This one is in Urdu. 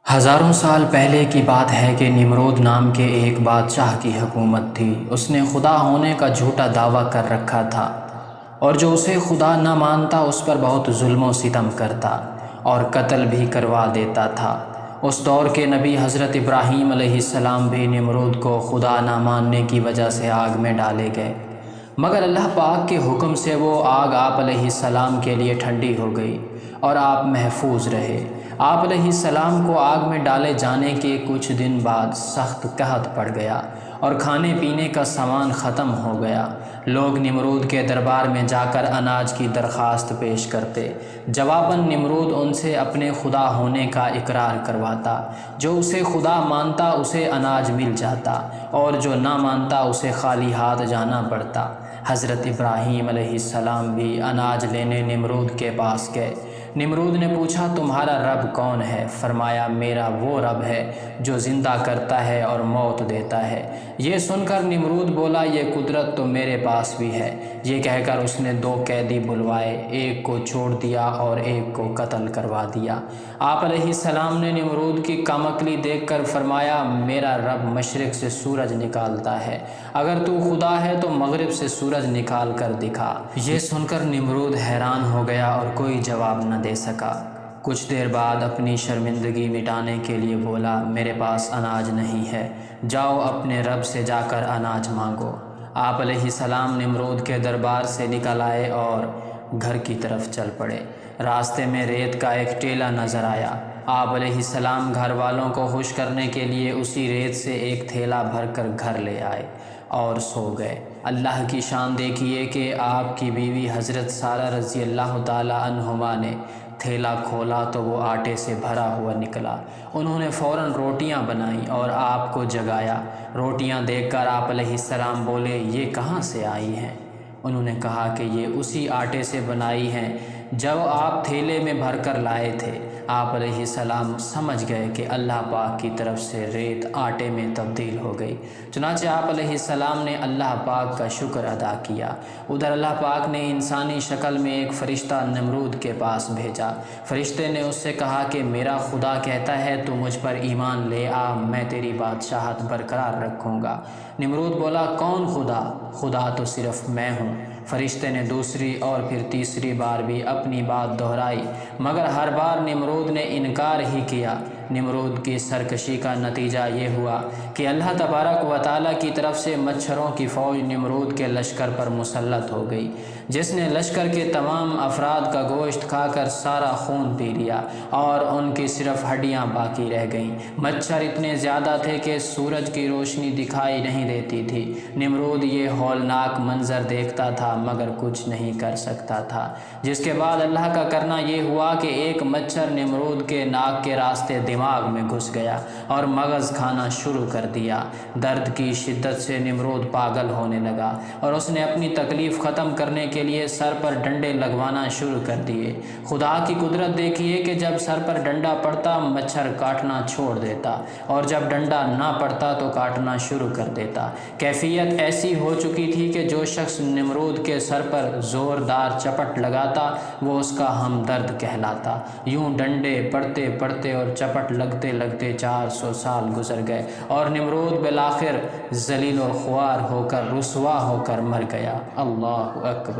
ہزاروں سال پہلے کی بات ہے کہ نمرود نام کے ایک بادشاہ کی حکومت تھی۔ اس نے خدا ہونے کا جھوٹا دعویٰ کر رکھا تھا، اور جو اسے خدا نہ مانتا اس پر بہت ظلم و ستم کرتا اور قتل بھی کروا دیتا تھا۔ اس دور کے نبی حضرت ابراہیم علیہ السلام بھی نمرود کو خدا نہ ماننے کی وجہ سے آگ میں ڈالے گئے، مگر اللہ پاک کے حکم سے وہ آگ آپ علیہ السلام کے لیے ٹھنڈی ہو گئی اور آپ محفوظ رہے۔ آپ علیہ السلام کو آگ میں ڈالے جانے کے کچھ دن بعد سخت قحط پڑ گیا اور کھانے پینے کا سامان ختم ہو گیا۔ لوگ نمرود کے دربار میں جا کر اناج کی درخواست پیش کرتے۔ جواباً نمرود ان سے اپنے خدا ہونے کا اقرار کرواتا۔ جو اسے خدا مانتا اسے اناج مل جاتا، اور جو نہ مانتا اسے خالی ہاتھ جانا پڑتا۔ حضرت ابراہیم علیہ السلام بھی اناج لینے نمرود کے پاس گئے۔ نمرود نے پوچھا، تمہارا رب کون ہے؟ فرمایا، میرا وہ رب ہے جو زندہ کرتا ہے اور موت دیتا ہے۔ یہ سن کر نمرود بولا، یہ قدرت تو میرے پاس بھی ہے۔ یہ کہہ کر اس نے 2 قیدی بلوائے، ایک کو چھوڑ دیا اور ایک کو قتل کروا دیا۔ آپ علیہ السلام نے نمرود کی کم عقلی دیکھ کر فرمایا، میرا رب مشرق سے سورج نکالتا ہے، اگر تو خدا ہے تو مغرب سے سورج نکال کر دکھا۔ یہ سن کر نمرود حیران ہو گیا اور کوئی جواب نہ دے سکا۔ کچھ دیر بعد اپنی شرمندگی مٹانے کے لیے بولا، میرے پاس اناج نہیں ہے، جاؤ اپنے رب سے جا کر اناج مانگو۔ آپ علیہ السلام نمرود کے دربار سے نکل آئے اور گھر کی طرف چل پڑے۔ راستے میں ریت کا ایک ٹیلا نظر آیا۔ آپ علیہ السلام گھر والوں کو خوش کرنے کے لیے اسی ریت سے ایک تھیلا بھر کر گھر لے آئے اور سو گئے۔ اللہ کی شان دیکھیے کہ آپ کی بیوی حضرت سارہ رضی اللہ تعالی عنہما نے تھیلا کھولا تو وہ آٹے سے بھرا ہوا نکلا۔ انہوں نے فوراً روٹیاں بنائیں اور آپ کو جگایا۔ روٹیاں دیکھ کر آپ علیہ السلام بولے، یہ کہاں سے آئی ہیں؟ انہوں نے کہا کہ یہ اسی آٹے سے بنائی ہیں جو آپ تھیلے میں بھر کر لائے تھے۔ آپ علیہ السلام سمجھ گئے کہ اللہ پاک کی طرف سے ریت آٹے میں تبدیل ہو گئی۔ چنانچہ آپ علیہ السلام نے اللہ پاک کا شکر ادا کیا۔ ادھر اللہ پاک نے انسانی شکل میں ایک فرشتہ نمرود کے پاس بھیجا۔ فرشتے نے اس سے کہا کہ میرا خدا کہتا ہے تو مجھ پر ایمان لے آ، میں تیری بادشاہت برقرار رکھوں گا۔ نمرود بولا، کون خدا؟ خدا تو صرف میں ہوں۔ فرشتے نے دوسری اور پھر تیسری بار بھی اپنی بات دہرائی، مگر ہر بار نمرود نے انکار ہی کیا۔ نمرود کی سرکشی کا نتیجہ یہ ہوا کہ اللہ تبارک و تعالیٰ کی طرف سے مچھروں کی فوج نمرود کے لشکر پر مسلط ہو گئی، جس نے لشکر کے تمام افراد کا گوشت کھا کر سارا خون پی لیا اور ان کی صرف ہڈیاں باقی رہ گئیں۔ مچھر اتنے زیادہ تھے کہ سورج کی روشنی دکھائی نہیں دیتی تھی۔ نمرود یہ ہولناک منظر دیکھتا تھا مگر کچھ نہیں کر سکتا تھا، جس کے بعد اللہ کا کرنا یہ ہوا کہ ایک مچھر نمرود کے ناک کے راستے دماغ میں گھس گیا اور مغز کھانا شروع کر دیا۔ درد کی شدت سے نمرود پاگل ہونے لگا اور اس نے اپنی تکلیف ختم کرنے کے لیے سر پر ڈنڈے لگوانا شروع کر دیے۔ خدا کی قدرت دیکھیے کہ جب سر پر ڈنڈا پڑتا مچھر کاٹنا چھوڑ دیتا، اور جب ڈنڈا نہ پڑتا تو کاٹنا شروع کر دیتا۔ کیفیت ایسی ہو چکی تھی کہ جو شخص نمرود کے سر پر زوردار چپٹ لگاتا وہ اس کا ہمدرد کہلاتا۔ یوں ڈنڈے پڑتے پڑتے اور چپٹ لگتے لگتے 400 سال گزر گئے اور نمرود بالآخر ذلیل و خوار ہو کر رسوا ہو کر مر گیا۔ اللہ اکبر۔